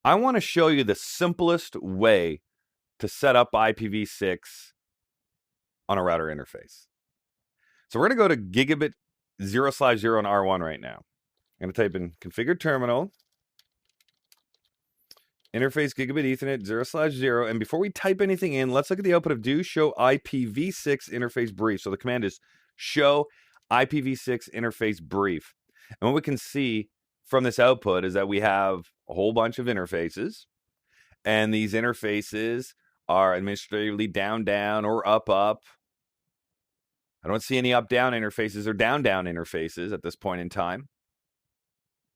I want to show you the simplest way to set up IPv6 on a router interface. So we're going to go to gigabit 0/0 on R1 right now. I'm going to type in configure terminal, interface gigabit ethernet 0/0. And before we type anything in, let's look at the output of do show IPv6 interface brief. So the command is show IPv6 interface brief. And what we can see from this output is that we have a whole bunch of interfaces. And these interfaces are administratively down or up. I don't see any up-down interfaces or down interfaces at this point in time.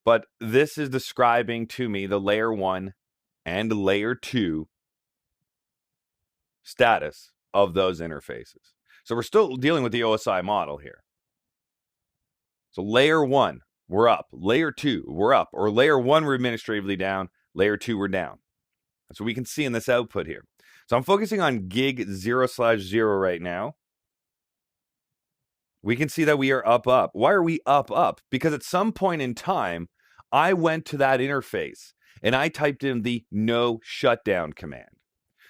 But this is describing to me the layer 1 and layer 2 status of those interfaces. So we're still dealing with the OSI model here. So layer 1, we're up. Layer 2, we're up. Or layer 1, we're administratively down. Layer 2, we're down. That's what we can see in this output here. So I'm focusing on gig 0/0 right now. We can see that we are up. Why are we up? Because at some point in time, I went to that interface and I typed in the no shutdown command.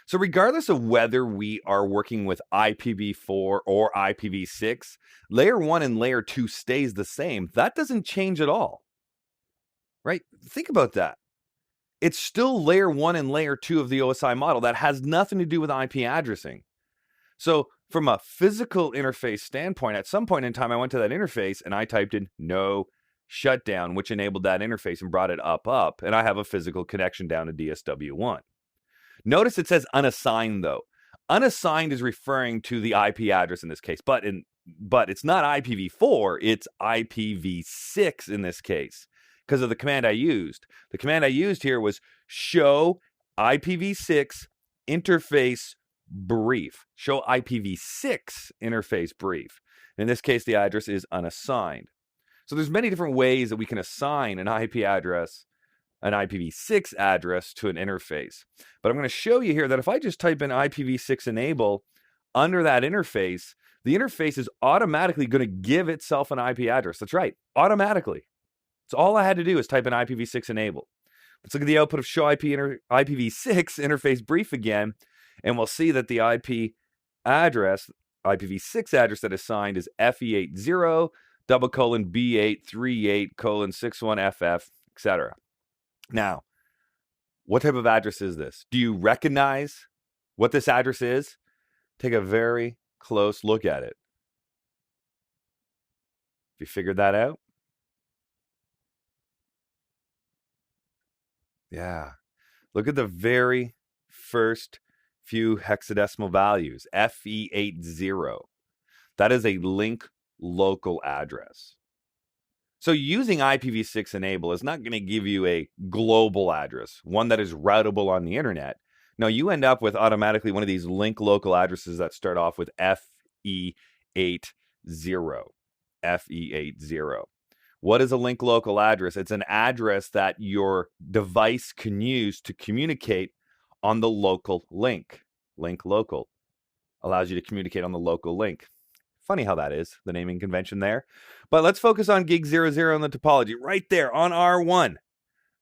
So regardless of whether we are working with IPv4 or IPv6, layer 1 and layer 2 stays the same. That doesn't change at all, right? Think about that. It's still layer 1 and layer 2 of the OSI model. That has nothing to do with IP addressing. So from a physical interface standpoint, at some point in time, I went to that interface and I typed in no shutdown, which enabled that interface and brought it up. And I have a physical connection down to DSW1. Notice it says unassigned, though. Unassigned is referring to the IP address in this case, but it's not IPv4, it's IPv6 in this case, because of the command I used. The command I used here was show IPv6 interface brief. Show IPv6 interface brief. In this case, the address is unassigned. So there's many different ways that we can assign an IP address, an IPv6 address to an interface. But I'm going to show you here that if I just type in IPv6 enable under that interface, the interface is automatically going to give itself an IP address. That's right, automatically. So all I had to do is type in IPv6 enable. Let's look at the output of show IPv6 interface brief again, and we'll see that the IP address, IPv6 address that is signed is FE80 B838:61FF, etc. Now, what type of address is this? Do you recognize what this address is? Take a very close look at it. Have you figured that out? Yeah. Look at the very first few hexadecimal values, FE80. That is a link local address. So using IPv6 enable is not going to give you a global address, one that is routable on the internet. No, you end up with automatically one of these link local addresses that start off with FE80. FE80. What is a link local address? It's an address that your device can use to communicate on the local link. Link local allows you to communicate on the local link. Funny how that is, the naming convention there. But let's focus on gig 00 and the topology right there on R1.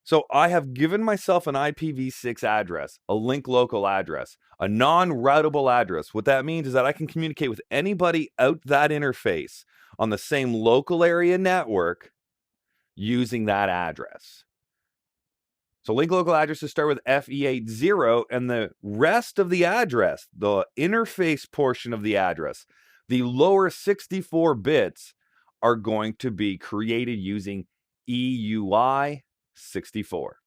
So I have given myself an IPv6 address, a link local address, a non-routable address. What that means is that I can communicate with anybody out that interface on the same local area network using that address. So link local addresses start with FE80, and the rest of the address, the interface portion of the address, the lower 64 bits are going to be created using EUI 64.